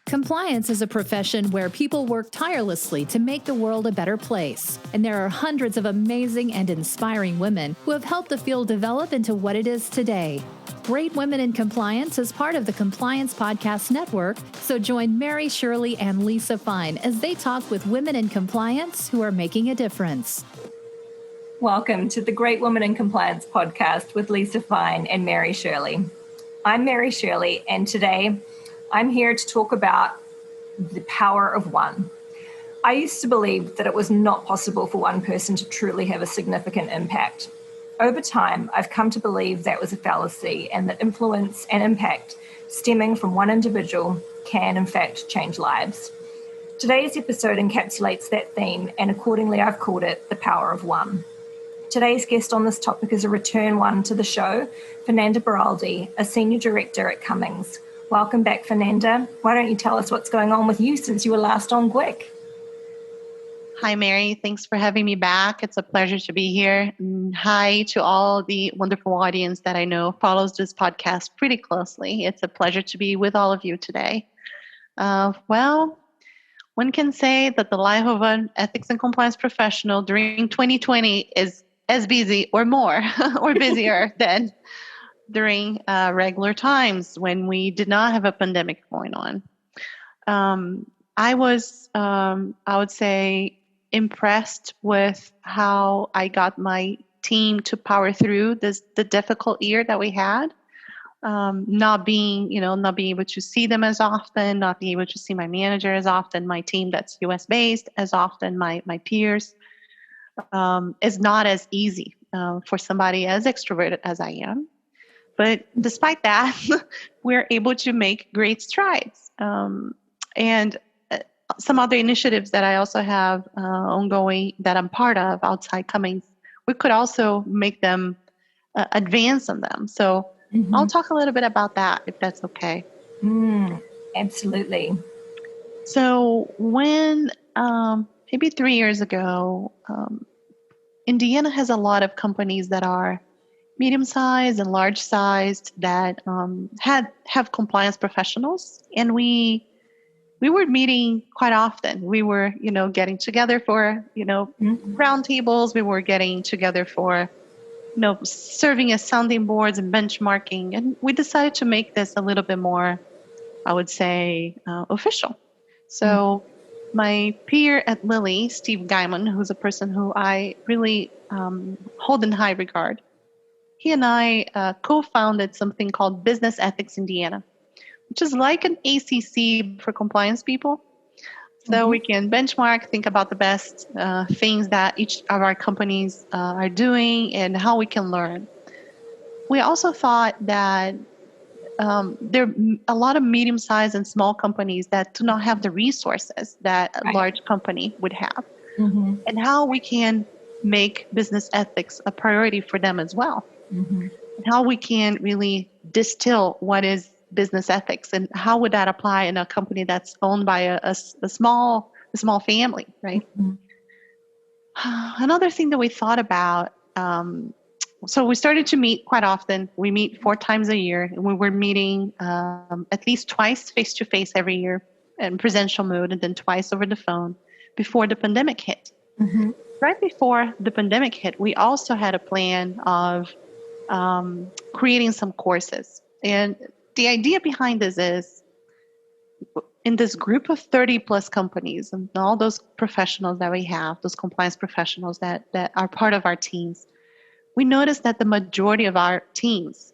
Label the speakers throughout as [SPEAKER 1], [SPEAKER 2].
[SPEAKER 1] Compliance is a profession where people work tirelessly to make the world a better place. And there are hundreds of amazing and inspiring women who have helped the field develop into what it is today. Great Women in Compliance is part of the Compliance Podcast Network, so join Mary, Shirley, and Lisa Fine as they talk with women in compliance who are making a difference.
[SPEAKER 2] Welcome to the Great Women in Compliance podcast with Lisa Fine and Mary Shirley. I'm Mary Shirley, and today I'm here to talk about the power of one. I used to believe that it was not possible for one person to truly have a significant impact. Over time, I've come to believe that was a fallacy and that influence and impact stemming from one individual can, in fact, change lives. Today's episode encapsulates that theme, and accordingly, I've called it The Power of One. Today's guest on this topic is a return one to the show, Fernanda Beraldi, a Senior Director at Cummings. Welcome back, Fernanda. Why don't you tell us what's going on with you since you were last on GWIC?
[SPEAKER 3] Hi, Mary. Thanks for having me back. It's a pleasure to be here. And hi to all the wonderful audience that I know follows this podcast pretty closely. It's a pleasure to be with all of you today. Well, one can say that the life of an ethics and compliance professional during 2020 is as busy or more or busier than during regular times when we did not have a pandemic going on. I was, I would say, impressed with how I got my team to power through the difficult year that we had. Not being able to see them as often, not being able to see my manager as often, my team that's US based as often, my peers, is not as easy for somebody as extroverted as I am. But despite that, we're able to make great strides. And some other initiatives that I also have ongoing that I'm part of outside Cummings, we could also make them advance on them. So I'll talk a little bit about that, if that's okay.
[SPEAKER 2] Absolutely.
[SPEAKER 3] So when maybe 3 years ago, Indiana has a lot of companies that are medium-sized and large-sized that have compliance professionals, and we were meeting quite often. We were, getting together for, round tables. We were getting together for, serving as sounding boards and benchmarking. And we decided to make this a little bit more, I would say, official. So my peer at Lilly, Steve Guyman, who's a person who I really hold in high regard, he and I co-founded something called Business Ethics Indiana, which is like an ACC for compliance people. So we can benchmark, think about the best things that each of our companies are doing and how we can learn. We also thought that there are a lot of medium-sized and small companies that do not have the resources that a large company would have, and how we can make business ethics a priority for them as well. And how we can really distill what is business ethics and how would that apply in a company that's owned by a small family, right? Another thing that we thought about, so we started to meet quite often. We meet 4 times a year, and we were meeting at least twice face-to-face every year in presential mode, and then twice over the phone before the pandemic hit. Right before the pandemic hit, we also had a plan of creating some courses. And the idea behind this is, in this group of 30 plus companies and all those professionals that we have, those compliance professionals that are part of our teams, we noticed that the majority of our teams,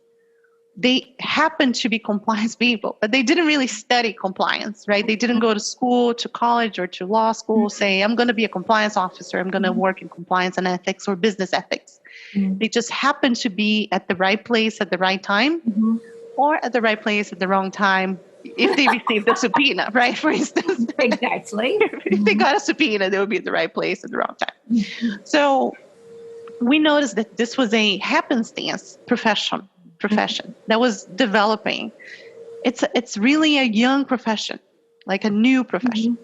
[SPEAKER 3] they happen to be compliance people, but they didn't really study compliance, right? They didn't go to school, to college or to law school, say, I'm going to be a compliance officer, I'm going to work in compliance and ethics or business ethics. They just happen to be at the right place at the right time, or at the right place at the wrong time if they received a subpoena, right? For instance.
[SPEAKER 2] Exactly.
[SPEAKER 3] If they got a subpoena, they would be at the right place at the wrong time. So we noticed that this was a happenstance profession that was developing. It's really a young profession, like a new profession.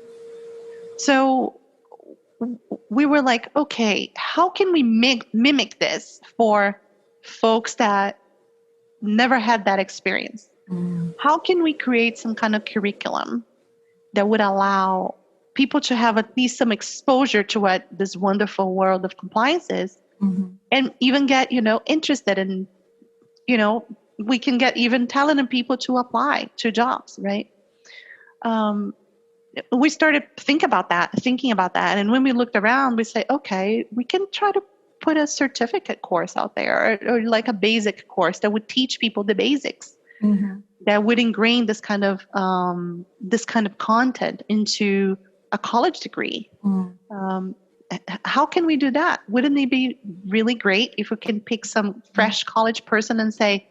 [SPEAKER 3] So we were like, okay, how can we mimic this for folks that never had that experience? How can we create some kind of curriculum that would allow people to have at least some exposure to what this wonderful world of compliance is, and even get, interested in, we can get even talented people to apply to jobs, right? We started thinking about that. And when we looked around, we say, okay, we can try to put a certificate course out there, or like a basic course that would teach people the basics, that would ingrain this kind of content into a college degree. How can we do that? Wouldn't it be really great if we can pick some fresh college person and say,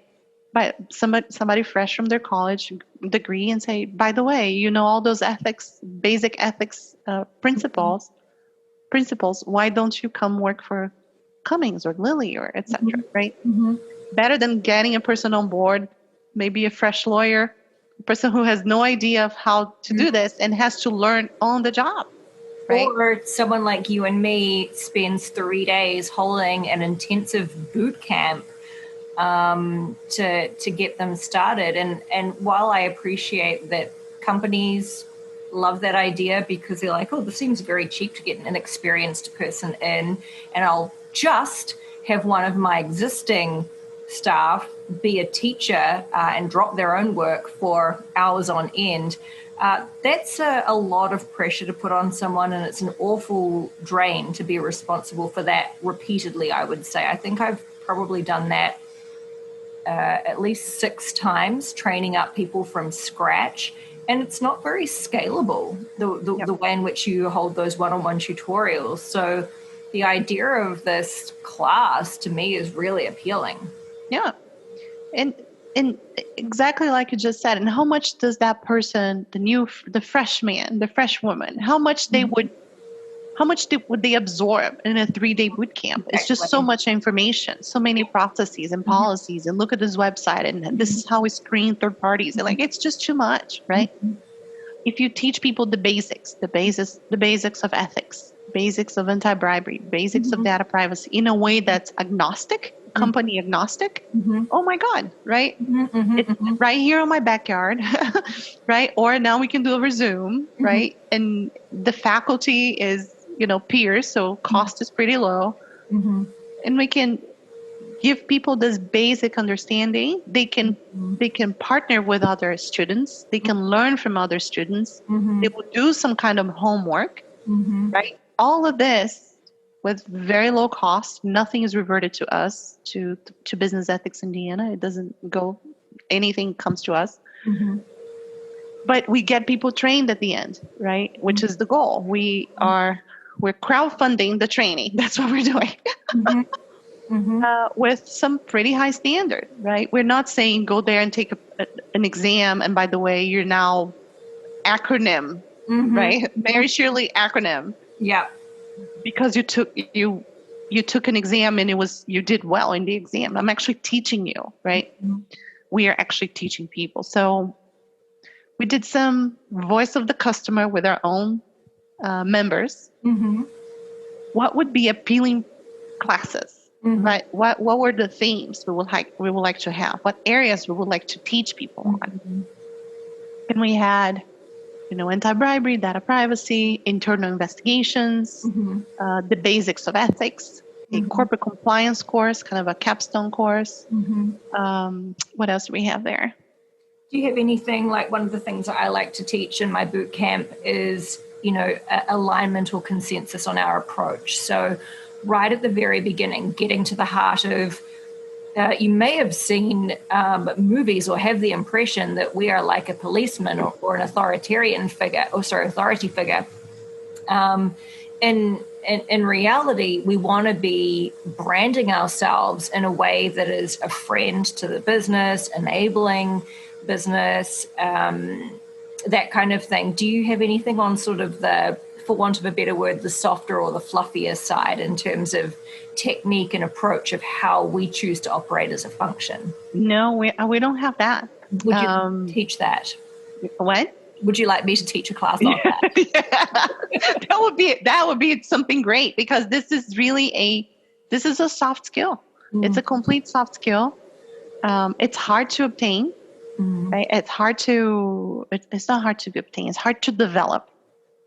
[SPEAKER 3] by somebody fresh from their college degree, and say, by the way, all those basic ethics principles, why don't you come work for Cummings or Lilly or etc., right? Better than getting a person on board, maybe a fresh lawyer, a person who has no idea of how to do this and has to learn on the job. Right?
[SPEAKER 2] Or someone like you and me spends 3 days holding an intensive boot camp to get them started. And while I appreciate that companies love that idea because they're like, oh, this seems very cheap to get an inexperienced person in, and I'll just have one of my existing staff be a teacher and drop their own work for hours on end. That's a lot of pressure to put on someone, and it's an awful drain to be responsible for that repeatedly, I would say. I think I've probably done that at least 6 times, training up people from scratch, and it's not very scalable, the way in which you hold those one-on-one tutorials. So the idea of this class to me is really appealing.
[SPEAKER 3] Yeah. And exactly like you just said, and how much does that person, the freshman, the fresh woman, how much would they absorb in a 3-day boot camp? It's just so much information, so many processes and policies, and look at this website, and this is how we screen third parties. And it's just too much, right? If you teach people the basics of ethics, basics of anti-bribery, basics of data privacy in a way that's agnostic, company agnostic, oh my God, right? It's right here on my backyard, right? Or now we can do over Zoom, right? And the faculty is, peers, so cost is pretty low. And we can give people this basic understanding. They can partner with other students. They can learn from other students. They will do some kind of homework, right? All of this with very low cost. Nothing is reverted to us, to Business Ethics Indiana. It doesn't go, anything comes to us. But we get people trained at the end, right? Which is the goal. We're crowdfunding the training. That's what we're doing. With some pretty high standard, right? We're not saying go there and take an exam, and by the way, you're now acronym, right? Mary Shirley acronym.
[SPEAKER 2] Yeah.
[SPEAKER 3] Because you took an exam and you did well in the exam. I'm actually teaching you, right? We are actually teaching people. So we did some voice of the customer with our own members. What would be appealing classes, right? What were the themes we would like to have? What areas we would like to teach people on? And we had, anti-bribery, data privacy, internal investigations, the basics of ethics, a corporate compliance course, kind of a capstone course. What else do we have there?
[SPEAKER 2] Do you have anything, like one of the things that I like to teach in my boot camp is, alignment or consensus on our approach. So right at the very beginning, getting to the heart of, you may have seen movies or have the impression that we are like a policeman or an authority figure. In reality, we want to be branding ourselves in a way that is a friend to the business, enabling business, that kind of thing. Do you have anything on sort of the, for want of a better word, the softer or the fluffier side in terms of technique and approach of how we choose to operate as a function?
[SPEAKER 3] No, we don't have that.
[SPEAKER 2] Would you teach that?
[SPEAKER 3] What?
[SPEAKER 2] Would you like me to teach a class on that?
[SPEAKER 3] Yeah. That would be something great, because this is really a soft skill. It's a complete soft skill. It's hard to obtain. right? It's not hard to obtain. It's hard to develop,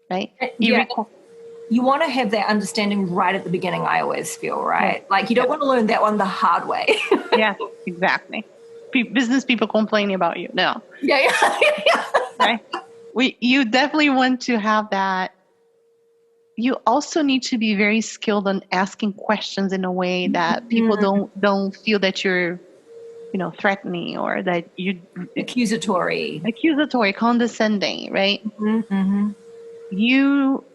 [SPEAKER 3] right?
[SPEAKER 2] You want to have that understanding right at the beginning, I always feel, right? Like you don't want to learn that one the hard way.
[SPEAKER 3] Yeah, exactly. Business people complaining about you. No.
[SPEAKER 2] Yeah.
[SPEAKER 3] Right? You definitely want to have that. You also need to be very skilled on asking questions in a way that people don't feel that you're, threatening or that you
[SPEAKER 2] accusatory,
[SPEAKER 3] condescending, right?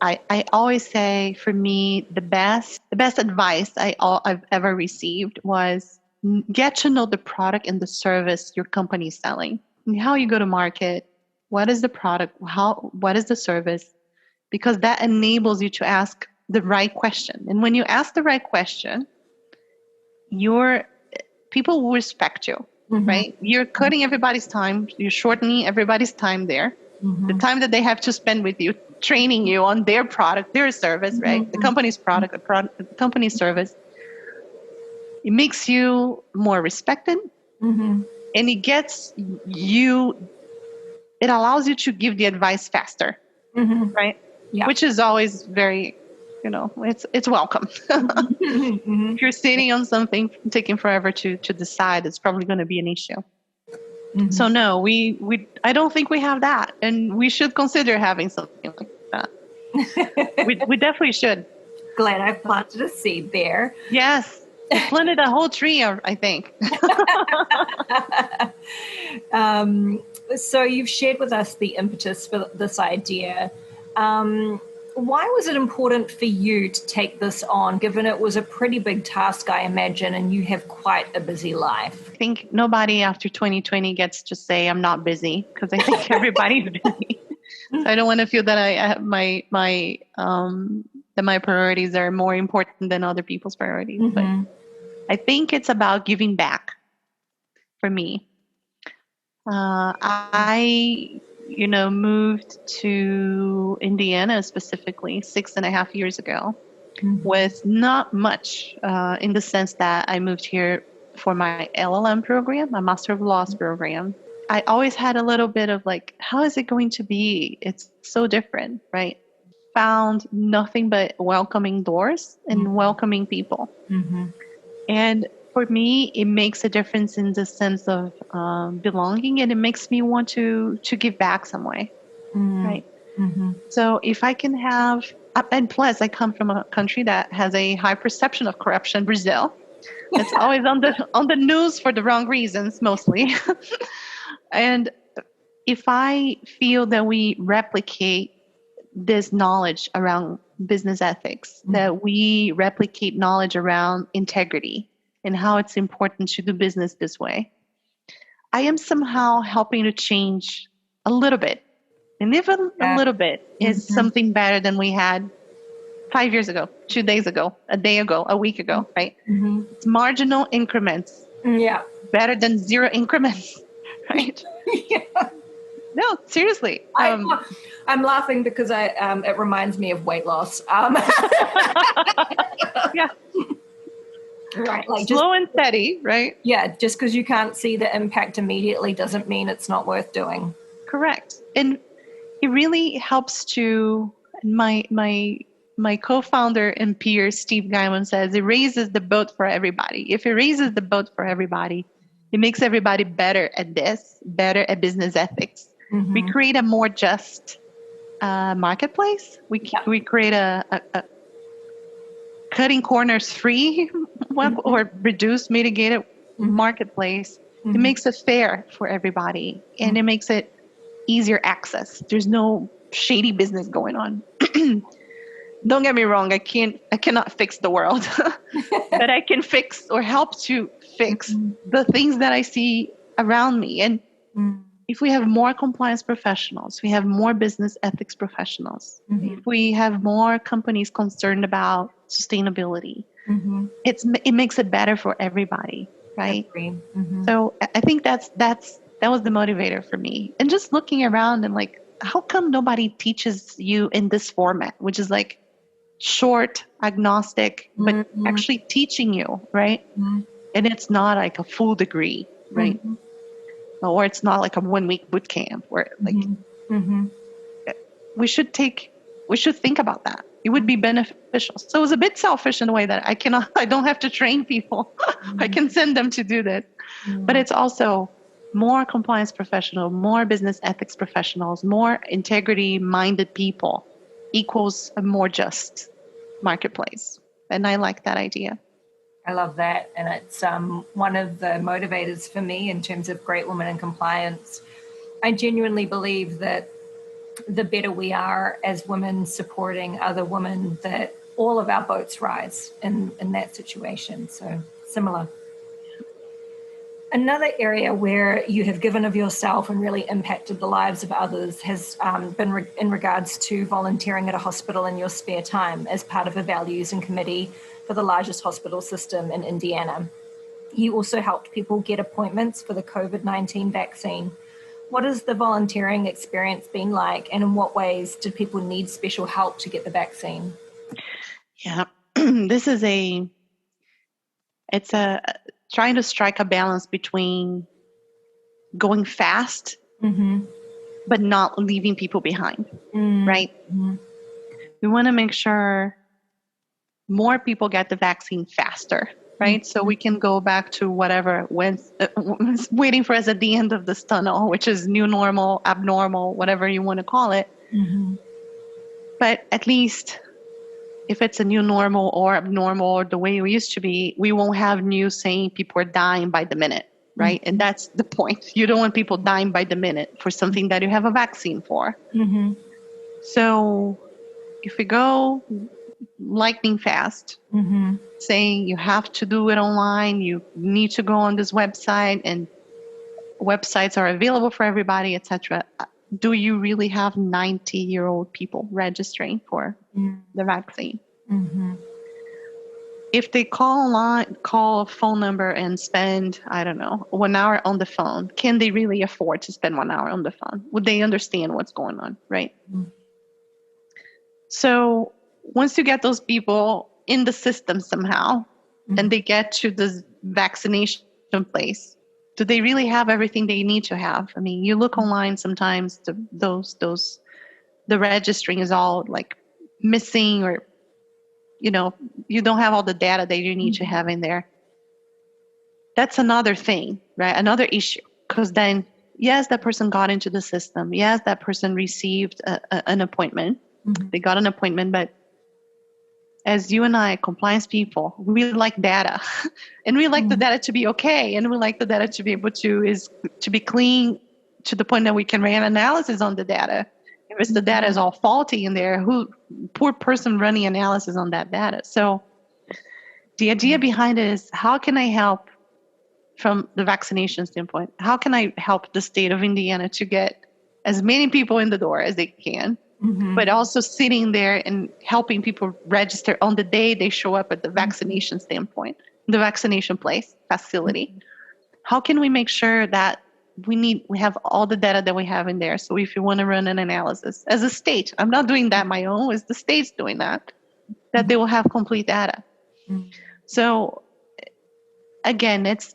[SPEAKER 3] I always say, for me, the best advice I've ever received was get to know the product and the service your company is selling, and how you go to market. What is the product? What is the service? Because that enables you to ask the right question. And when you ask the right question, people will respect you, right? You're cutting everybody's time. You're shortening everybody's time there. The time that they have to spend with you, training you on their product, their service, right? The company's product, the company's service. It makes you more respected, and it allows you to give the advice faster, right? Yeah. Which is always very, it's welcome. If you're sitting on something, taking forever to decide, it's probably going to be an issue. So no, I don't think we have that, and we should consider having something like that. we definitely should.
[SPEAKER 2] Glad I planted a seed there.
[SPEAKER 3] Yes, I planted a whole tree, I think.
[SPEAKER 2] So you've shared with us the impetus for this idea. Why was it important for you to take this on, given it was a pretty big task, I imagine, and you have quite a busy life?
[SPEAKER 3] I think nobody after 2020 gets to say I'm not busy, because I think everybody's busy. So I don't want to feel that I have that my priorities are more important than other people's priorities. But I think it's about giving back for me. I moved to Indiana specifically 6.5 years ago with not much in the sense that I moved here for my LLM program, my Master of Laws program. I always had a little bit of like, how is it going to be? It's so different, right? Found nothing but welcoming doors and welcoming people. And for me, it makes a difference in the sense of belonging, and it makes me want to give back some way, right? So if I can have, and plus I come from a country that has a high perception of corruption, Brazil. It's always on the news for the wrong reasons, mostly. And if I feel that we replicate this knowledge around business ethics, that we replicate knowledge around integrity and how it's important to do business this way, I am somehow helping to change a little bit. And even a little bit is something better than we had 5 years ago, 2 days ago, a day ago, a week ago, right? It's marginal increments. Yeah. Better than zero increments, right? No, seriously.
[SPEAKER 2] I'm laughing because it reminds me of weight loss.
[SPEAKER 3] Yeah.
[SPEAKER 2] Right. Like
[SPEAKER 3] slow and steady, right?
[SPEAKER 2] Yeah. Just because you can't see the impact immediately doesn't mean it's not worth doing.
[SPEAKER 3] Correct. And it really helps to, my co-founder and peer, Steve Gaiman, says it raises the boat for everybody. If it raises the boat for everybody, it makes everybody better at this, better at business ethics. We create a more just marketplace. We create a cutting corners free or reduced, mitigated marketplace. It makes it fair for everybody, and it makes it easier access. There's no shady business going on. Don't get me wrong, I cannot fix the world, but I can fix or help to fix the things that I see around me. And if we have more compliance professionals, we have more business ethics professionals, if we have more companies concerned about sustainability, it makes it better for everybody, right? So I think that was the motivator for me. And just looking around and like, how come nobody teaches you in this format, which is like short, agnostic, but actually teaching you, right? And it's not like a full degree, right? or it's not like a 1 week boot camp where like we should think about that. It would be beneficial. So it was a bit selfish in a way that I don't have to train people. I can send them to do that. But it's also more compliance professional, more business ethics professionals, more integrity minded people equals a more just marketplace. And I like that idea.
[SPEAKER 2] I love that. And it's one of the motivators for me in terms of great women in compliance. I genuinely believe that the better we are as women supporting other women, that all of our boats rise in that situation. So similar. Another area where you have given of yourself and really impacted the lives of others has been in regards to volunteering at a hospital in your spare time as part of a values and committee for the largest hospital system in Indiana. You also helped people get appointments for the COVID-19 vaccine. What has the volunteering experience been like, and in what ways did people need special help to get the vaccine?
[SPEAKER 3] Yeah, it's trying to strike a balance between going fast, but not leaving people behind, right? We want to make sure more people get the vaccine faster, right? So we can go back to whatever was waiting for us at the end of this tunnel, which is new normal, abnormal, whatever you want to call it. But at least if it's a new normal or abnormal or the way we used to be, we won't have news saying people are dying by the minute, right? And that's the point. You don't want people dying by the minute for something that you have a vaccine for. So if we go lightning fast, saying you have to do it online, you need to go on this website, and websites are available for everybody, etc. Do you really have 90-year-old people registering for the vaccine? If they call a phone number and spend, 1 hour on the phone, can they really afford to spend 1 hour on the phone? Would they understand what's going on, right? So once you get those people in the system somehow, and they get to the vaccination place, do they really have everything they need to have? I mean, you look online sometimes, the registering is all like missing, or you don't have all the data that you need to have in there. That's another thing, right? Another issue, because then, yes, that person got into the system. Yes, that person received an appointment. They got an appointment, but as you and I, compliance people, we like data, and we like the data to be okay, and we like the data to be able to be clean to the point that we can run analysis on the data. If the data is all faulty in there, poor person running analysis on that data. So the idea behind it is, how can I help from the vaccination standpoint? How can I help the state of Indiana to get as many people in the door as they can? But also sitting there and helping people register on the day they show up at the vaccination standpoint, the vaccination place, facility. How can we make sure that we have all the data that we have in there? So if you want to run an analysis as a state, I'm not doing that my own, it's the state's doing that they will have complete data. So again, it's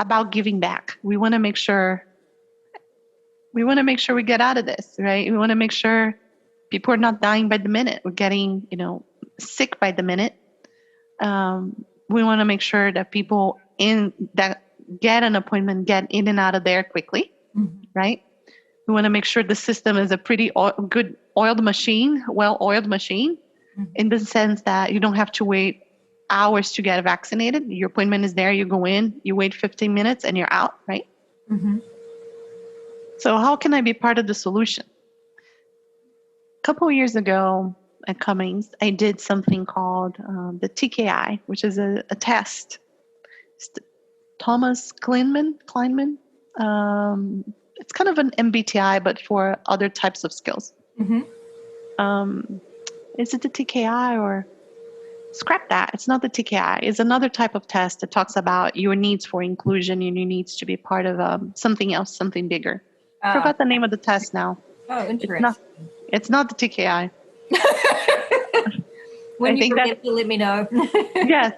[SPEAKER 3] about giving back. We want to make sure we get out of this, right? We want to make sure people are not dying by the minute. We're getting, sick by the minute. We want to make sure that people that get an appointment get in and out of there quickly, right? We want to make sure the system is a pretty well-oiled machine, in the sense that you don't have to wait hours to get vaccinated. Your appointment is there, you go in, you wait 15 minutes, and you're out, right? So how can I be part of the solution? A couple of years ago at Cummings, I did something called the TKI, which is a test. It's Thomas Kleinman. It's kind of an MBTI, but for other types of skills. Is it the TKI or scrap that? It's not the TKI. It's another type of test that talks about your needs for inclusion and your needs to be part of something else, something bigger. I forgot the name of the test now.
[SPEAKER 2] Oh, interesting.
[SPEAKER 3] It's not the TKI.
[SPEAKER 2] When you forget to let me know.
[SPEAKER 3] Yes.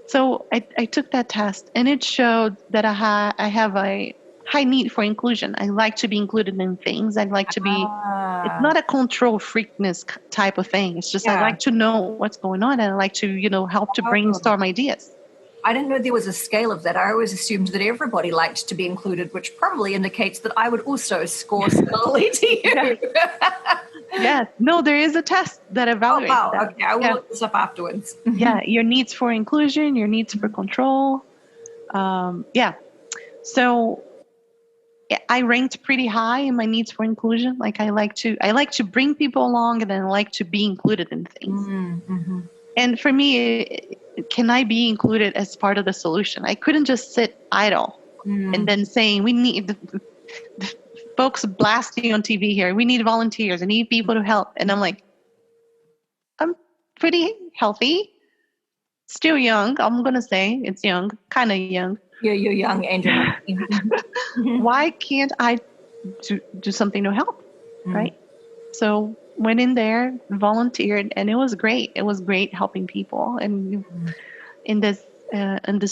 [SPEAKER 3] So I took that test, and it showed that I have a high need for inclusion. I like to be included in things. I like to be, it's not a control freakness type of thing. It's just, I like to know what's going on, and I like to, help to brainstorm ideas.
[SPEAKER 2] I didn't know there was a scale of that. I always assumed that everybody liked to be included, which probably indicates that I would also score similarly to you.
[SPEAKER 3] Yes. No, there is a test that evaluates that.
[SPEAKER 2] Okay. I will look this up afterwards.
[SPEAKER 3] Yeah. Your needs for inclusion, your needs for control. So I ranked pretty high in my needs for inclusion. Like I like to bring people along, and then I like to be included in things.
[SPEAKER 2] Mm-hmm.
[SPEAKER 3] And for me, can I be included as part of the solution? I couldn't just sit idle and then saying, we need the folks blasting on TV here. We need volunteers. I need people to help. And I'm like, I'm pretty healthy, still young. I'm going to say it's young, kind of young.
[SPEAKER 2] You're young and you're healthy.
[SPEAKER 3] Why can't I do something to help? Right. So went in there, volunteered, and it was great. It was great helping people and in this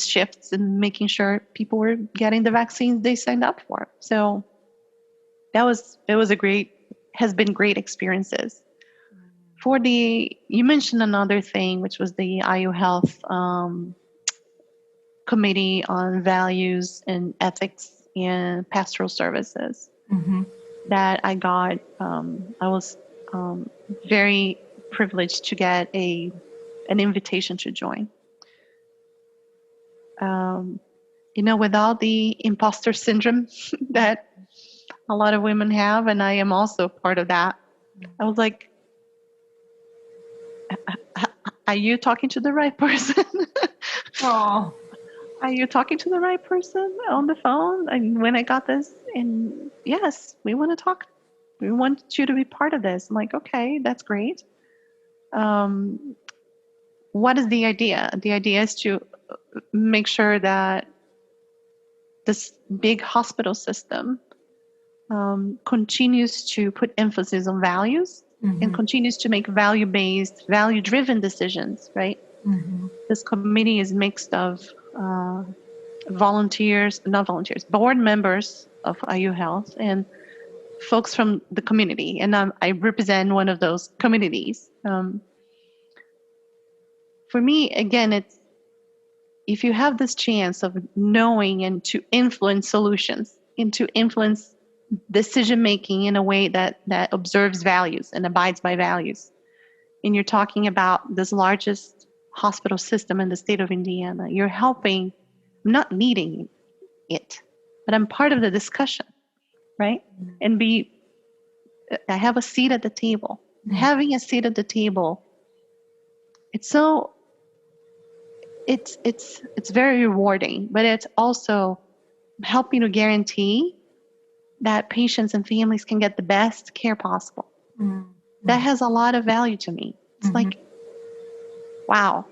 [SPEAKER 3] shifts and making sure people were getting the vaccines they signed up for. So has been great experiences. You mentioned another thing, which was the IU Health Committee on Values and Ethics and Pastoral Services that I got. I was very privileged to get an invitation to join. Without the imposter syndrome that a lot of women have, and I am also part of that, I was like, are you talking to the right person?
[SPEAKER 2] Oh,
[SPEAKER 3] are you talking to the right person on the phone? And when I got this, and yes, we want to talk. We want you to be part of this. I'm like, okay, that's great. What is the idea? The idea is to make sure that this big hospital system continues to put emphasis on values and continues to make value-based, value-driven decisions, right? This committee is mixed of board members of IU Health and folks from the community. And I represent one of those communities. For me, again, it's if you have this chance of knowing and to influence solutions and to influence decision-making in a way that observes values and abides by values, and you're talking about this largest hospital system in the state of Indiana, you're helping, I'm not leading it, but I'm part of the discussion, right? And I have a seat at the table. Having a seat at the table, it's very rewarding, but it's also helping to guarantee that patients and families can get the best care possible. That has a lot of value to me. It's like, wow,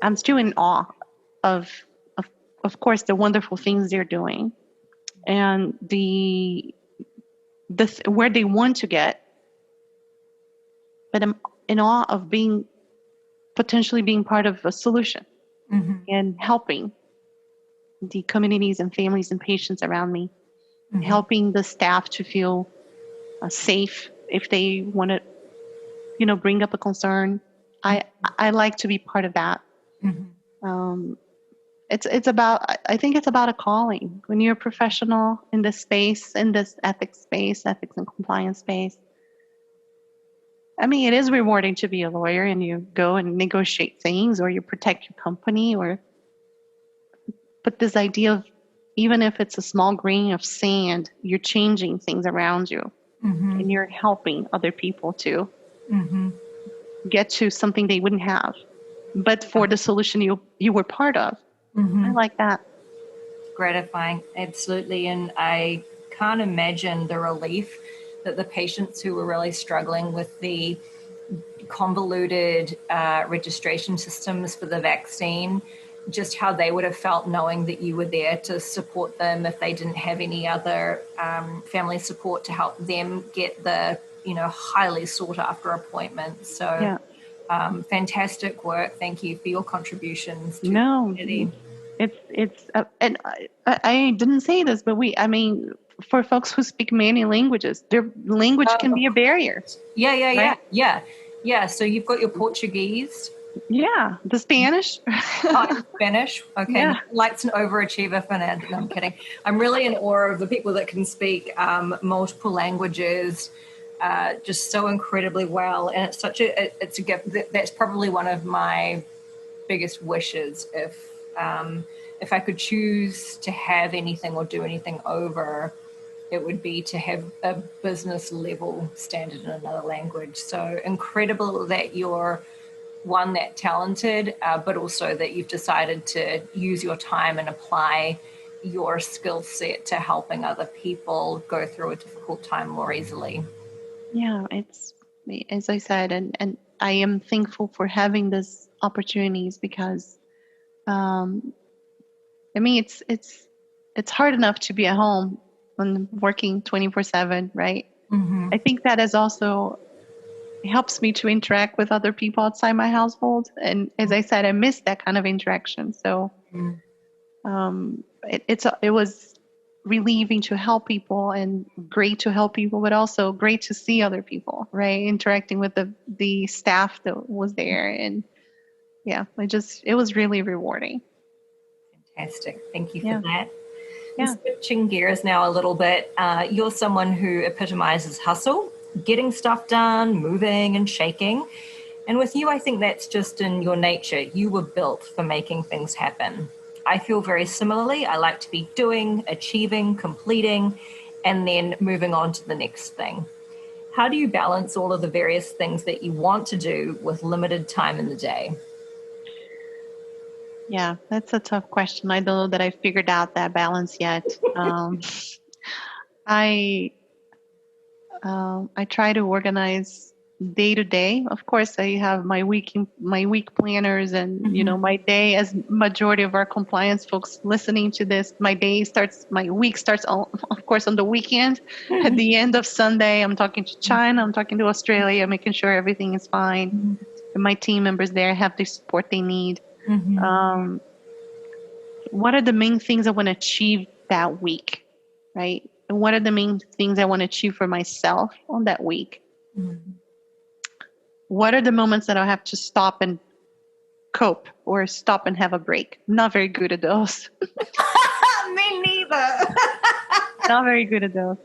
[SPEAKER 3] I'm still in awe of course, the wonderful things they're doing and where they want to get, but I'm in awe of potentially being part of a solution and helping the communities and families and patients around me, helping the staff to feel safe if they want to, bring up a concern. I like to be part of that. I think it's about a calling. When you're a professional in this space, in this ethics and compliance space, I mean, it is rewarding to be a lawyer and you go and negotiate things or you protect your company but this idea of, even if it's a small grain of sand, you're changing things around you and you're helping other people to get to something they wouldn't have, but for the solution you were part of. I like that.
[SPEAKER 2] Gratifying, absolutely. And I can't imagine the relief that the patients who were really struggling with the convoluted registration systems for the vaccine, just how they would have felt knowing that you were there to support them if they didn't have any other family support to help them get the highly sought after appointments. So fantastic work. Thank you for your contributions to the community.
[SPEAKER 3] And I didn't say this, but I mean, for folks who speak many languages, their language can be a barrier, right?
[SPEAKER 2] Yeah. So you've got your Portuguese.
[SPEAKER 3] Yeah, the Spanish.
[SPEAKER 2] Oh, Spanish. Okay.
[SPEAKER 3] Yeah.
[SPEAKER 2] Like's an overachiever, Fernanda. No, I'm kidding. I'm really in awe of the people that can speak multiple languages just so incredibly well. And it's it's a gift. That's probably one of my biggest wishes. If I could choose to have anything or do anything over, it would be to have a business level standard in another language. So incredible that you're one, that talented, but also that you've decided to use your time and apply your skill set to helping other people go through a difficult time more easily.
[SPEAKER 3] Yeah, it's, as I said, and I am thankful for having these opportunities because, I mean, it's hard enough to be at home when working 24/7, right?
[SPEAKER 2] Mm-hmm.
[SPEAKER 3] I think that is also helps me to interact with other people outside my household. And as I said, I miss that kind of interaction. So it was relieving to help people and great to help people, but also great to see other people, right? Interacting with the staff that was there. And yeah, it was really rewarding.
[SPEAKER 2] Fantastic. Thank you for
[SPEAKER 3] Yeah.
[SPEAKER 2] that.
[SPEAKER 3] Yeah.
[SPEAKER 2] Switching gears now a little bit, you're someone who epitomizes hustle, getting stuff done, moving and shaking. And with you, I think that's just in your nature. You were built for making things happen. I feel very similarly. I like to be doing, achieving, completing, and then moving on to the next thing. How do you balance all of the various things that you want to do with limited time in the day?
[SPEAKER 3] Yeah, that's a tough question. I don't know that I figured out that balance yet. I try to organize day to day. Of course, I have my week planners, and my day. As majority of our compliance folks listening to this, my week starts of course on the weekend. At the end of Sunday, I'm talking to China, I'm talking to Australia, making sure everything is fine. And my team members there have the support they need. What are the main things I want to achieve that week, right? And what are the main things I want to achieve for myself on that week? What are the moments that I'll have to stop and cope or stop and have a break? I'm not very good at those.
[SPEAKER 2] Me neither.
[SPEAKER 3] Not very good at those.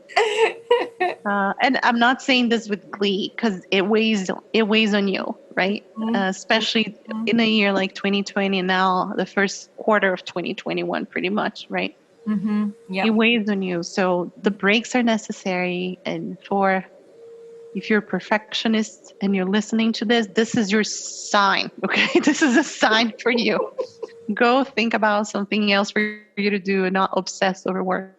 [SPEAKER 3] And I'm not saying this with glee because it weighs on you, right? Especially in a year like 2020 and now the first quarter of 2021, pretty much, right?
[SPEAKER 2] Yep.
[SPEAKER 3] It weighs on you. So the breaks are necessary. And if you're a perfectionist and you're listening to this is your sign, okay? This is a sign for you. Go think about something else for you to do and not obsess over work.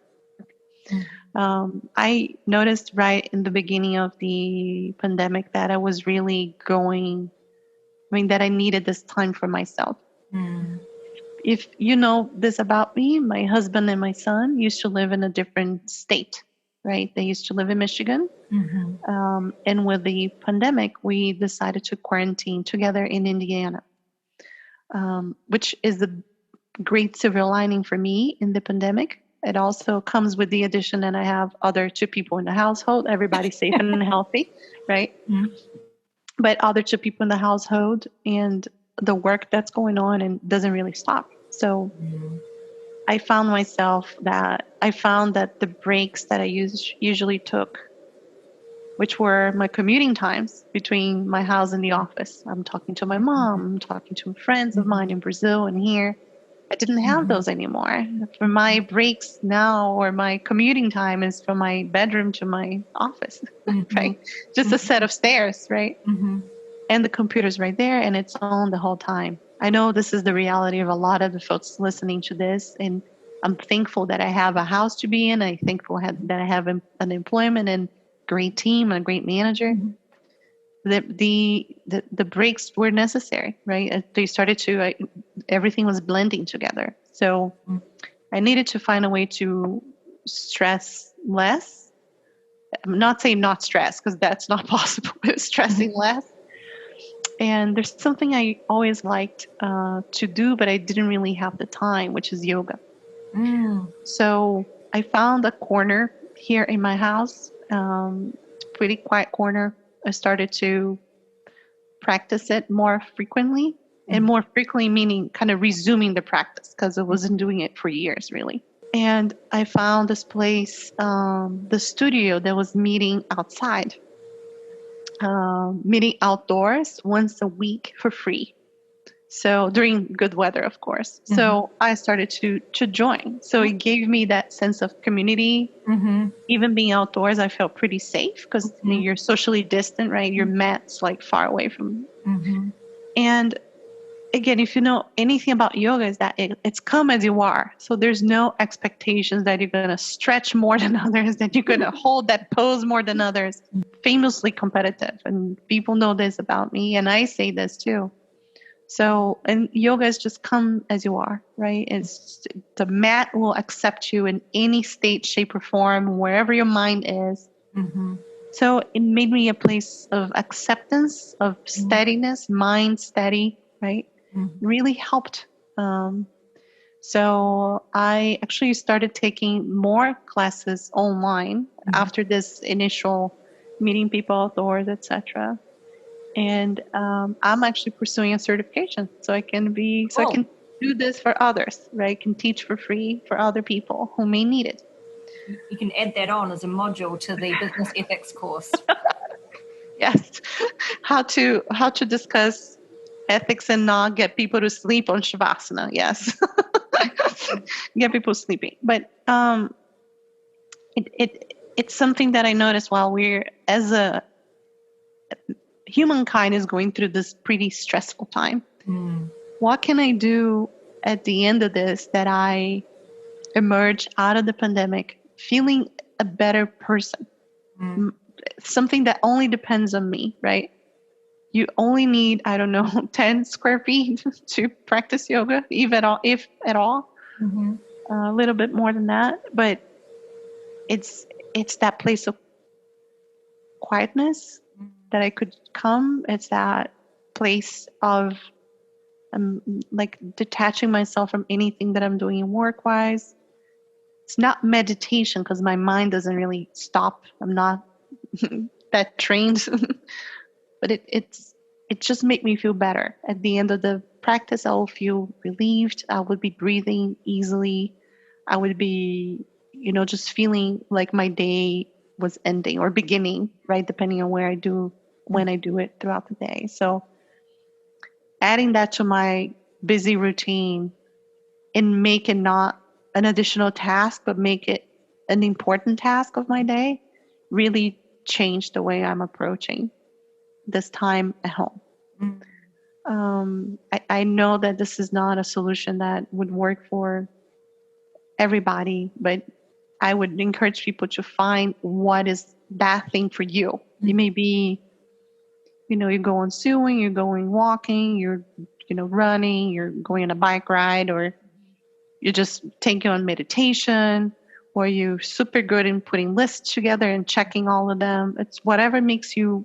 [SPEAKER 3] I noticed right in the beginning of the pandemic that I was really that I needed this time for myself. If you know this about me, my husband and my son used to live in a different state, right? They used to live in Michigan. And with the pandemic, we decided to quarantine together in Indiana, which is a great silver lining for me in the pandemic. It also comes with the addition that I have other two people in the household. Everybody's safe and healthy, right? But other two people in the household and the work that's going on and doesn't really stop. So I found that the breaks that I usually took, which were my commuting times between my house and the office. I'm talking to my mom, I'm talking to friends of mine in Brazil and here. I didn't have those anymore. For my breaks now, or my commuting time is from my bedroom to my office, right? Just a set of stairs, right? And the computer's right there and it's on the whole time. I know this is the reality of a lot of the folks listening to this, and I'm thankful that I have a house to be in. I'm thankful that I have an employment and great team and a great manager. The breaks were necessary, right? They started to, everything was blending together. So I needed to find a way to stress less. I'm not saying not stress because that's not possible, but stressing less. And there's something I always liked to do, but I didn't really have the time, which is yoga. So I found a corner here in my house, pretty quiet corner. I started to practice it more frequently, and more frequently meaning kind of resuming the practice because I wasn't doing it for years, really. And I found this place, the studio that was meeting outside, meeting outdoors once a week for free. So during good weather, of course. So I started to join. So it gave me that sense of community. Even being outdoors, I felt pretty safe because you're socially distant, right? Your mat's like far away from. And again, if you know anything about yoga, is that it's come as you are. So there's no expectations that you're going to stretch more than others, that you're going to hold that pose more than others. Famously competitive. And people know this about me. And I say this too. So, and yoga is just come as you are, right? It's the mat will accept you in any state, shape, or form, wherever your mind is. So it made me a place of acceptance, of steadiness, mind steady, right? Really helped. So I actually started taking more classes online after this initial meeting people outdoors, etc. And I'm actually pursuing a certification, so I can I can do this for others, right? I can teach for free for other people who may need it.
[SPEAKER 2] You can add that on as a module to the business ethics course.
[SPEAKER 3] Yes, how to discuss ethics and not get people to sleep on Shavasana. Yes, get people sleeping. But it's something that I noticed while we're as a humankind is going through this pretty stressful time. What can I do at the end of this that I emerge out of the pandemic feeling a better person? Something that only depends on me, right? You only need, I don't know, 10 square feet to practice yoga, if at all. A little bit more than that, but it's that place of quietness that I could come. It's that place of like detaching myself from anything that I'm doing work-wise. It's not meditation because my mind doesn't really stop. I'm not that trained, but it just made me feel better. At the end of the practice, I will feel relieved. I would be breathing easily. I would be, just feeling like my day was ending or beginning, right? Depending on when I do it throughout the day. So adding that to my busy routine and make it not an additional task, but make it an important task of my day really changed the way I'm approaching this time at home. I know that this is not a solution that would work for everybody, but I would encourage people to find what is that thing for you. It may be, you're going sewing, you're going walking, you're, running, you're going on a bike ride, or you're just taking on meditation, or you're super good in putting lists together and checking all of them. It's whatever makes your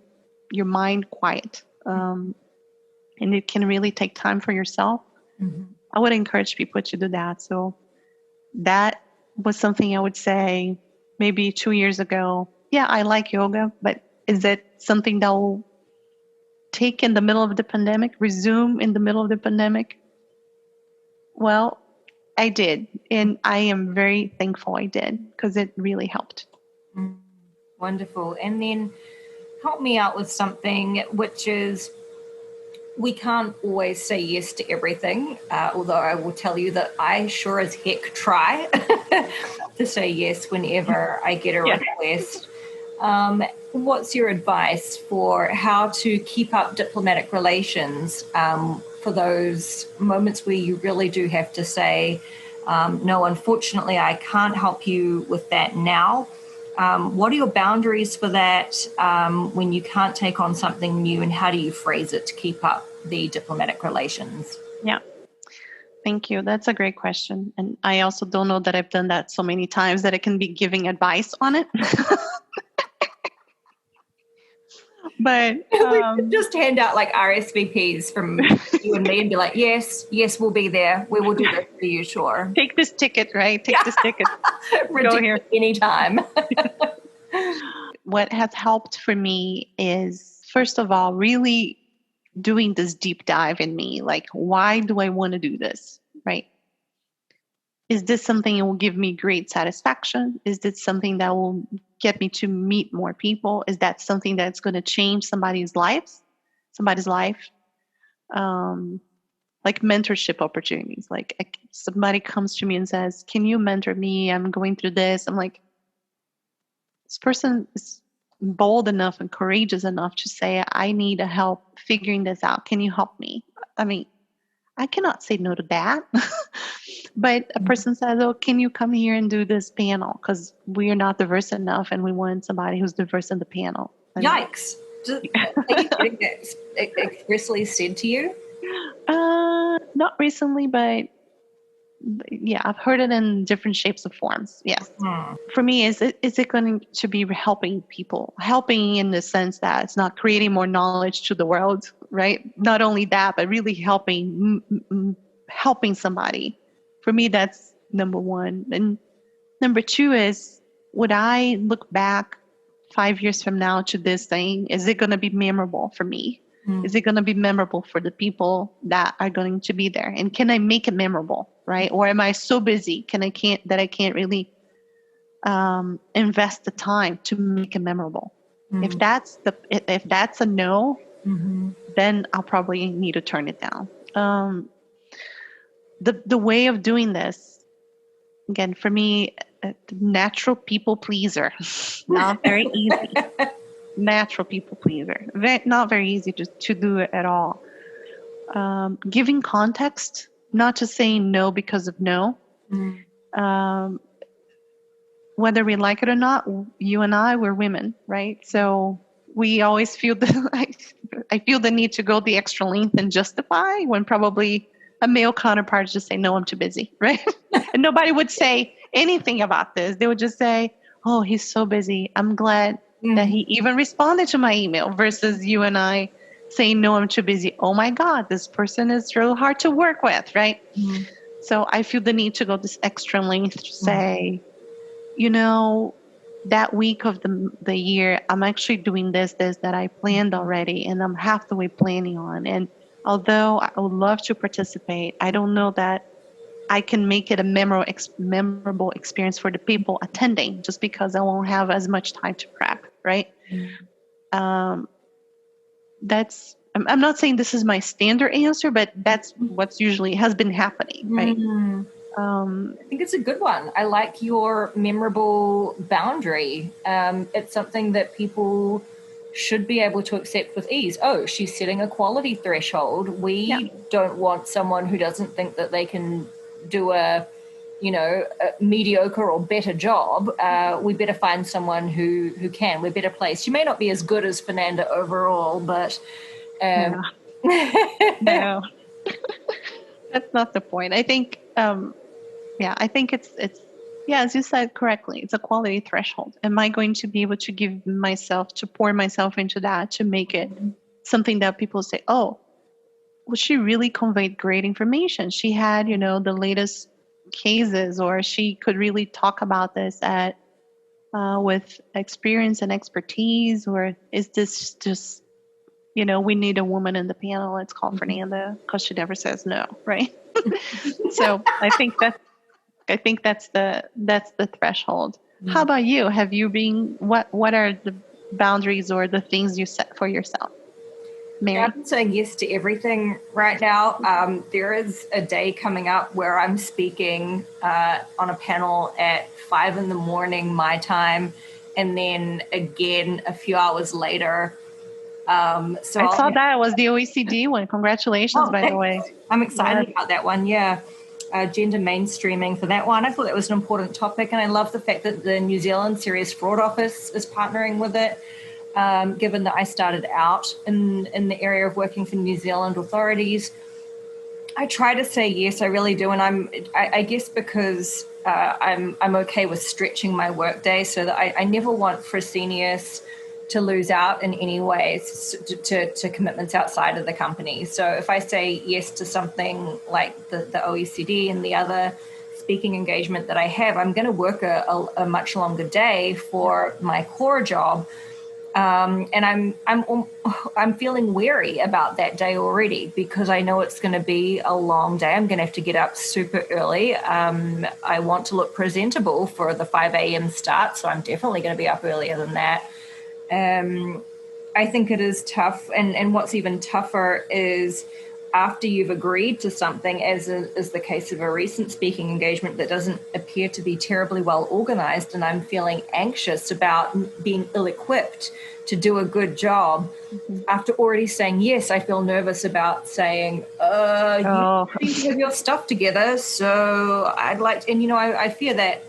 [SPEAKER 3] mind quiet. And it can really take time for yourself. I would encourage people to do that. So that was something I would say maybe 2 years ago. Yeah, I like yoga, but is it something that will take in the middle of the pandemic, resume in the middle of the pandemic? Well, I did. And I am very thankful I did because it really helped.
[SPEAKER 2] Wonderful. And then help me out with something, which is we can't always say yes to everything, although I will tell you that I sure as heck try to say yes whenever I get a request. What's your advice for how to keep up diplomatic relations for those moments where you really do have to say, no, unfortunately, I can't help you with that now? What are your boundaries for that when you can't take on something new, and how do you phrase it to keep up the diplomatic relations?
[SPEAKER 3] Yeah. Thank you. That's a great question. And I also don't know that I've done that so many times that I can be giving advice on it. But
[SPEAKER 2] we could just hand out like RSVPs from you and me and be like, yes, we'll be there. We will do this for you, sure.
[SPEAKER 3] take this ticket, right? Take this ticket. Go here
[SPEAKER 2] anytime.
[SPEAKER 3] What has helped for me is, first of all, really doing this deep dive in me. Like, why do I want to do this, right? Is this something that will give me great satisfaction? Is this something that will get me to meet more people? Is that something that's going to change somebody's life? Like mentorship opportunities. Like somebody comes to me and says, can you mentor me? I'm going through this. I'm like, this person is bold enough and courageous enough to say, I need help figuring this out. Can you help me? I mean, I cannot say no to that. But a person says, oh, can you come here and do this panel? Because we are not diverse enough and we want somebody who's diverse in the panel.
[SPEAKER 2] Yikes. Are you getting that expressly said to you?
[SPEAKER 3] Not recently, but yeah, I've heard it in different shapes of forms. Yes. For me, is it going to be helping people? Helping in the sense that it's not creating more knowledge to the world, right? Not only that, but really helping somebody. For me, that's number one. And number two is, would I look back 5 years from now to this thing? Is it going to be memorable for me? Is it going to be memorable for the people that are going to be there? And can I make it memorable, right? Or am I so busy that I can't really invest the time to make it memorable? If that's a no, then I'll probably need to turn it down. The way of doing this, again, for me, natural people pleaser, not very easy. Natural people pleaser, not very easy to do it at all. Giving context, not just saying no because of no. Whether we like it or not, you and I, we're women, right? So we always feel I feel the need to go the extra length and justify when probably a male counterpart just say, no, I'm too busy, right? And nobody would say anything about this. They would just say, oh, he's so busy. I'm glad that he even responded to my email, versus you and I saying, no, I'm too busy. Oh my God, this person is real hard to work with, right? So I feel the need to go this extra length to say, that week of the year, I'm actually doing this that I planned already, and I'm half the way planning on. And although I would love to participate, I don't know that I can make it a memorable experience for the people attending, just because I won't have as much time to prep, right? I'm not saying this is my standard answer, but that's what's usually has been happening, right?
[SPEAKER 2] I think it's a good one. I like your memorable boundary. It's something that people should be able to accept with ease. Oh, she's setting a quality threshold. We don't want someone who doesn't think that they can do a mediocre or better job. We better find someone who can. We're better placed. You may not be as good as Fernanda overall, but
[SPEAKER 3] no. That's not the point. I think I think it's as you said correctly, it's a quality threshold. Am I going to be able to pour myself into that, to make it something that people say, oh, well, she really conveyed great information. She had, the latest cases, or she could really talk about this with experience and expertise, or is this just, we need a woman in the panel. Let's call Fernanda because she never says no, right? So I think that's the threshold. How about you? Have you been, what are the boundaries or the things you set for yourself? Mary?
[SPEAKER 2] I'm saying yes to everything right now. There is a day coming up where I'm speaking on a panel at 5 a.m. my time, and then again a few hours later. So I
[SPEAKER 3] saw that it was the OECD one. Congratulations, by the way.
[SPEAKER 2] I'm excited about that one. Yeah. Gender mainstreaming for that one. I thought that was an important topic, and I love the fact that the New Zealand Serious Fraud Office is partnering with it, given that I started out in the area of working for New Zealand authorities. I try to say yes, I really do, and I guess because I'm okay with stretching my workday, so that I never want Fresenius to lose out in any way to commitments outside of the company. So if I say yes to something like the OECD and the other speaking engagement that I have, I'm going to work a much longer day for my core job. And I'm feeling weary about that day already because I know it's going to be a long day. I'm going to have to get up super early. I want to look presentable for the 5 a.m. start, so I'm definitely going to be up earlier than that. I think it is tough, and what's even tougher is after you've agreed to something, as is the case of a recent speaking engagement that doesn't appear to be terribly well organized, and I'm feeling anxious about being ill-equipped to do a good job. After already saying yes, I feel nervous about saying, you need to have your stuff together, so I'd like to, and I fear that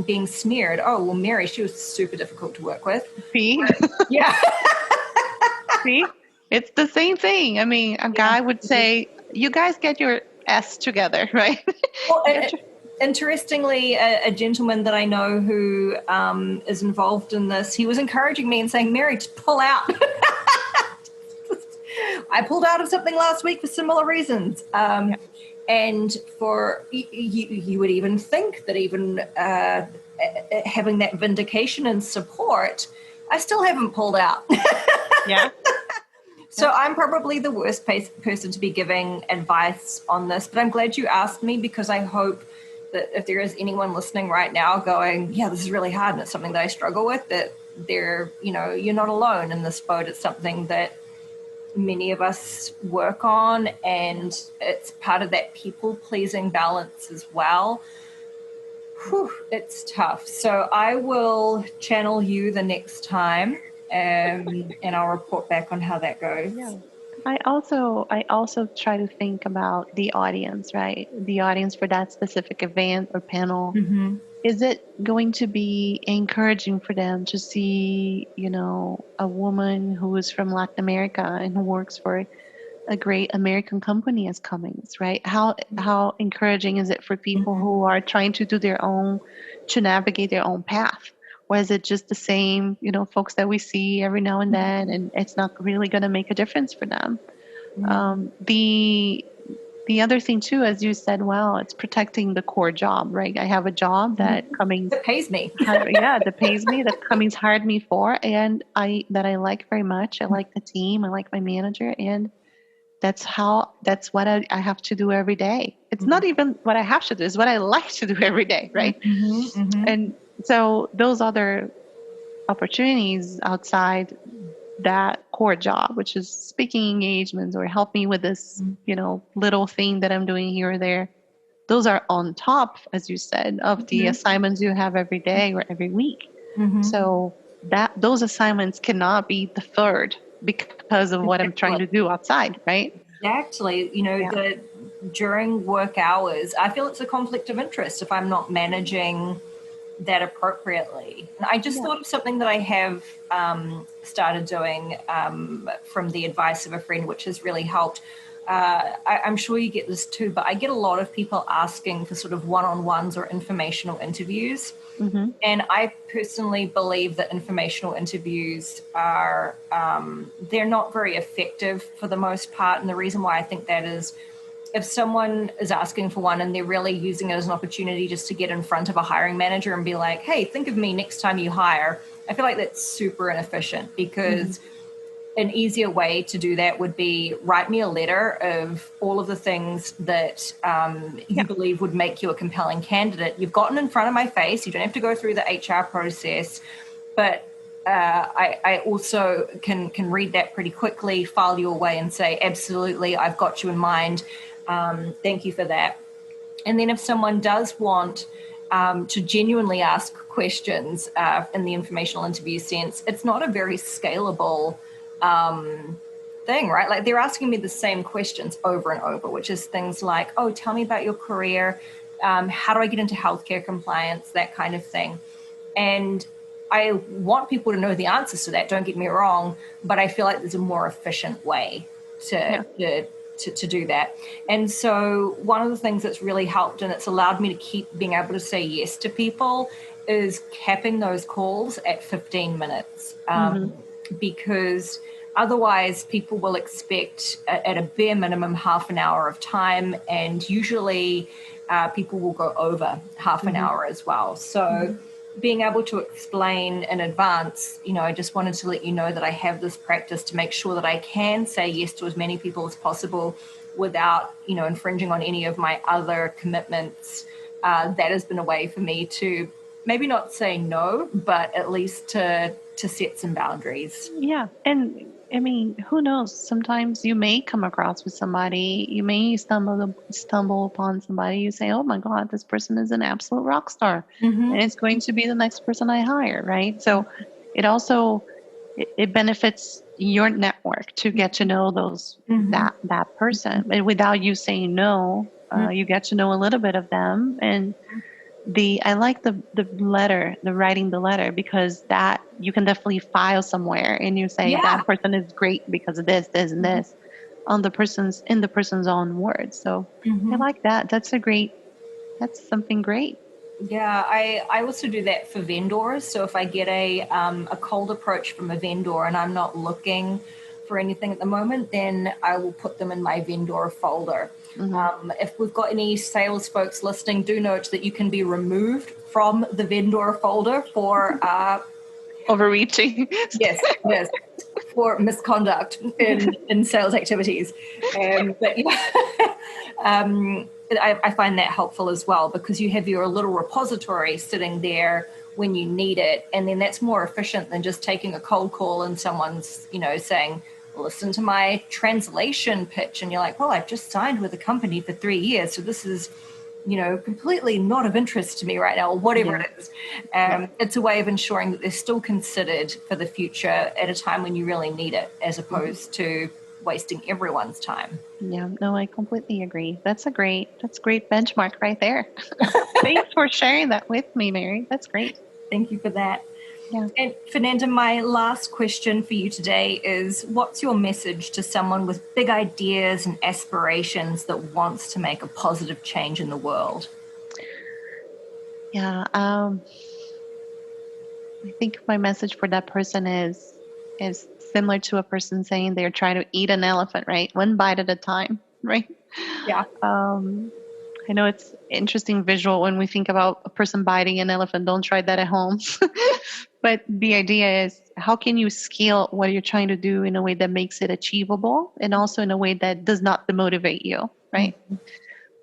[SPEAKER 2] being smeared. Oh, well, Mary, she was super difficult to work with.
[SPEAKER 3] See?
[SPEAKER 2] Yeah.
[SPEAKER 3] See? It's the same thing. I mean, a guy would say, you guys get your S together, right?
[SPEAKER 2] Well, interestingly, a gentleman that I know who is involved in this, he was encouraging me and saying, Mary, just pull out. I pulled out of something last week for similar reasons. And for you would even think that even having that vindication and support, I still haven't pulled out.
[SPEAKER 3] Yeah.
[SPEAKER 2] So I'm probably the worst person to be giving advice on this, but I'm glad you asked me because I hope that if there is anyone listening right now going, yeah, this is really hard and it's something that I struggle with, that you're not alone in this boat. It's something that many of us work on, and it's part of that people-pleasing balance as well. Whew, it's tough. So I will channel you the next time. And I'll report back on how that goes.
[SPEAKER 3] Yeah. I also try to think about the audience, right? The audience for that specific event or panel.
[SPEAKER 2] Mm-hmm.
[SPEAKER 3] Is it going to be encouraging for them to see, a woman who is from Latin America and who works for a great American company as Cummings, right? How encouraging is it for people who are trying to navigate their own path? Or is it just the same, folks that we see every now and then, and it's not really going to make a difference for them? The other thing too, as you said, well, it's protecting the core job, right? I have a job that Cummings
[SPEAKER 2] that pays me.
[SPEAKER 3] that pays me, that Cummings hired me for, and I like very much. I like the team, I like my manager, and that's what I have to do every day. It's not even what I have to do; it's what I like to do every day, right? And so those other opportunities outside that core job, which is speaking engagements or help me with this, little thing that I'm doing here or there, those are on top, as you said, of the assignments you have every day or every week. So those assignments cannot be deferred because of what I'm trying to do outside, right?
[SPEAKER 2] Exactly. During work hours, I feel it's a conflict of interest if I'm not managing that appropriately. And I just thought of something that I have started doing from the advice of a friend, which has really helped. I'm sure you get this too, but I get a lot of people asking for sort of one-on-ones or informational interviews. And I personally believe that informational interviews are, they're not very effective for the most part. And the reason why I think that is, if someone is asking for one and they're really using it as an opportunity just to get in front of a hiring manager and be like, hey, think of me next time you hire, I feel like that's super inefficient, because an easier way to do that would be write me a letter of all of the things that you believe would make you a compelling candidate. You've gotten in front of my face. You don't have to go through the HR process, but I also can read that pretty quickly, file you away and say, absolutely, I've got you in mind. Thank you for that. And then if someone does want to genuinely ask questions in the informational interview sense, it's not a very scalable thing, right? Like, they're asking me the same questions over and over, which is things like, oh, tell me about your career. How do I get into healthcare compliance? That kind of thing. And I want people to know the answers to that, don't get me wrong, but I feel like there's a more efficient way to do that. And so one of the things that's really helped, and it's allowed me to keep being able to say yes to people, is capping those calls at 15 minutes. because otherwise people will expect at a bare minimum half an hour of time, and usually people will go over half an hour as well. So being able to explain in advance, I just wanted to let you know that I have this practice to make sure that I can say yes to as many people as possible without, infringing on any of my other commitments. That has been a way for me to maybe not say no, but at least to set some boundaries.
[SPEAKER 3] Yeah. And I mean, who knows? Sometimes you may come across with somebody, you may stumble upon somebody, you say, oh my God, this person is an absolute rock star. And it's going to be the next person I hire, right? So it also, it benefits your network to get to know that person. But without you saying no, you get to know a little bit of them. And I like the writing the letter, because that you can definitely file somewhere and you say that person is great because of this, and this in the person's own words. So I like that. That's something great.
[SPEAKER 2] Yeah, I also do that for vendors. So if I get a cold approach from a vendor and I'm not looking for anything at the moment, then I will put them in my vendor folder. If we've got any sales folks listening, do note that you can be removed from the vendor folder for
[SPEAKER 3] overreaching.
[SPEAKER 2] Yes, for misconduct in sales activities. But I find that helpful as well, because you have your little repository sitting there when you need it, and then that's more efficient than just taking a cold call and someone's saying, listen to my translation pitch, and you're like, well, I've just signed with a company for 3 years, so this is completely not of interest to me right now, or whatever it is. It's a way of ensuring that they're still considered for the future at a time when you really need it, as opposed to wasting everyone's time.
[SPEAKER 3] Yeah, no, I completely agree. That's great benchmark right there. Thanks for sharing that with me, Mary. That's great.
[SPEAKER 2] Thank you for that.
[SPEAKER 3] Yeah.
[SPEAKER 2] And Fernanda, my last question for you today is, what's your message to someone with big ideas and aspirations that wants to make a positive change in the world?
[SPEAKER 3] Yeah, I think my message for that person is similar to a person saying they're trying to eat an elephant, right? One bite at a time, right?
[SPEAKER 2] Yeah.
[SPEAKER 3] I know it's interesting visual when we think about a person biting an elephant. Don't try that at home. But the idea is, how can you scale what you're trying to do in a way that makes it achievable, and also in a way that does not demotivate you, right?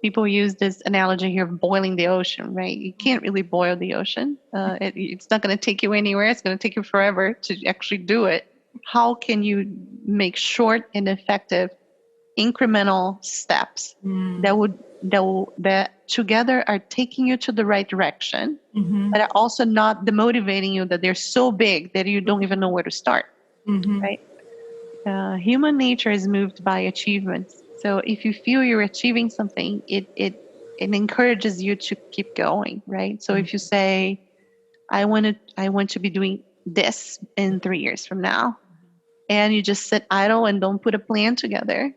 [SPEAKER 3] People use this analogy here of boiling the ocean, right? You can't really boil the ocean. It's not going to take you anywhere. It's going to take you forever to actually do it. How can you make short and effective incremental steps that together are taking you to the right direction, but are also not demotivating you, that they're so big that you don't even know where to start, right? Human nature is moved by achievements. So if you feel you're achieving something, it encourages you to keep going, right? So if you say, I want to be doing this in 3 years from now, and you just sit idle and don't put a plan together,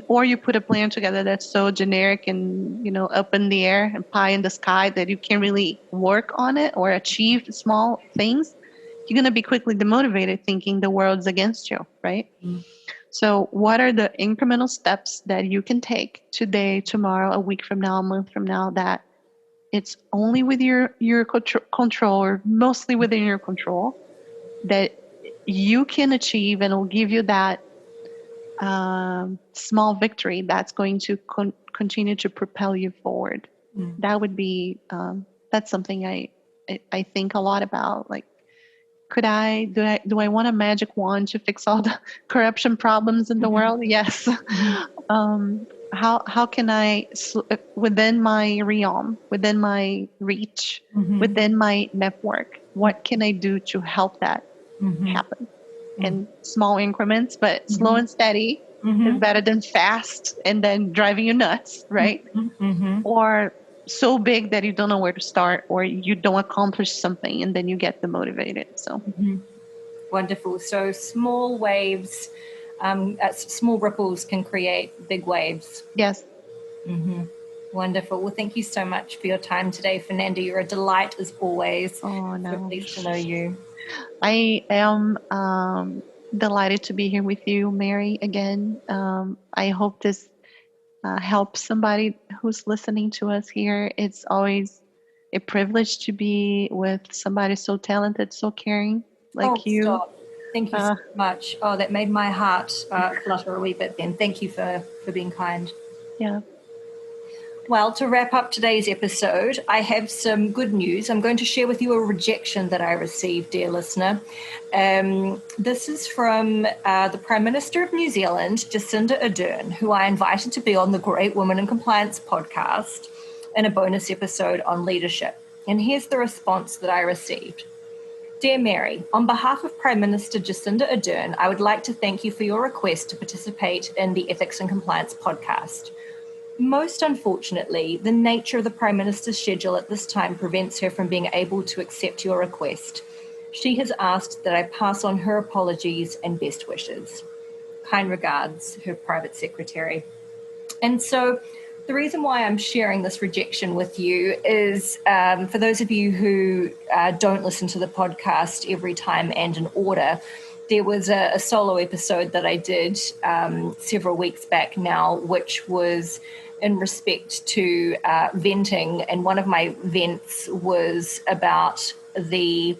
[SPEAKER 3] or you put a plan together that's so generic and up in the air and pie in the sky that you can't really work on it or achieve small things, you're going to be quickly demotivated, thinking the world's against you, right? So what are the incremental steps that you can take today, tomorrow, a week from now, a month from now, that it's only with your control, or mostly within your control, that you can achieve, and will give you that small victory that's going to continue to propel you forward. That would be, that's something I think a lot about. Like, do I want a magic wand to fix all the corruption problems in the world? Yes. How can I, within my realm, within my reach, within my network, what can I do to help that happen? In small increments, but slow and steady is better than fast and then driving you nuts, right? Or so big that you don't know where to start, or you don't accomplish something and then you get demotivated. So
[SPEAKER 2] wonderful. So small waves, small ripples can create big waves.
[SPEAKER 3] Yes.
[SPEAKER 2] Wonderful. Well, thank you so much for your time today, Fernanda. You're a delight as always.
[SPEAKER 3] Oh, no.
[SPEAKER 2] So pleased to know you.
[SPEAKER 3] I am delighted to be here with you, Mary, again. I hope this helps somebody who's listening to us here. It's always a privilege to be with somebody so talented, so caring
[SPEAKER 2] Oh,
[SPEAKER 3] like you.
[SPEAKER 2] stop. Thank you so much. Oh, that made my heart flutter a wee bit then. Thank you for being kind.
[SPEAKER 3] Yeah.
[SPEAKER 2] Well, to wrap up today's episode, I have some good news. I'm going to share with you a rejection that I received, dear listener. This is from the Prime Minister of New Zealand, Jacinda Ardern, who I invited to be on the Great Women in Compliance podcast in a bonus episode on leadership. And here's the response that I received. Dear Mary, on behalf of Prime Minister Jacinda Ardern, I would like to thank you for your request to participate in the Ethics and Compliance podcast. Most unfortunately, the nature of the Prime Minister's schedule at this time prevents her from being able to accept your request. She has asked that I pass on her apologies and best wishes. Kind regards, her private secretary. And so the reason why I'm sharing this rejection with you is for those of you who don't listen to the podcast every time and in order, there was a solo episode that I did several weeks back now, which was in respect to venting. And one of my vents was about the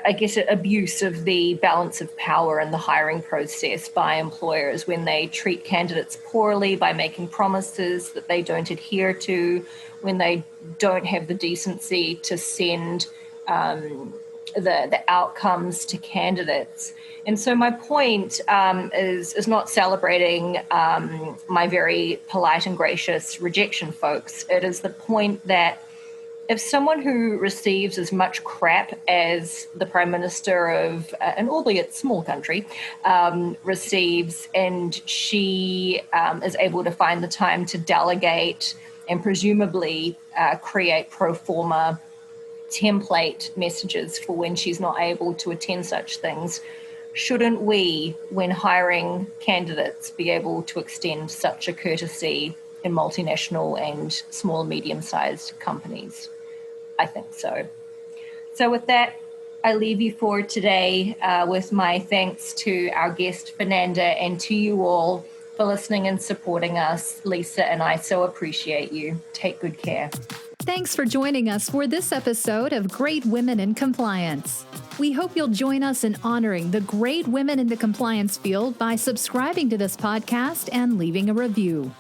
[SPEAKER 2] abuse of the balance of power in the hiring process by employers when they treat candidates poorly by making promises that they don't adhere to, when they don't have the decency to send the outcomes to candidates. And so my point is not celebrating my very polite and gracious rejection, folks. It is the point that if someone who receives as much crap as the Prime Minister of an albeit small country receives, and she is able to find the time to delegate and presumably create pro forma template messages for when she's not able to attend such things, shouldn't we, when hiring candidates, be able to extend such a courtesy in multinational and small and medium-sized companies? I think so. So with that, I leave you for today with my thanks to our guest, Fernanda, and to you all for listening and supporting us. Lisa and I so appreciate you. Take good care.
[SPEAKER 1] Thanks for joining us for this episode of Great Women in Compliance. We hope you'll join us in honoring the great women in the compliance field by subscribing to this podcast and leaving a review.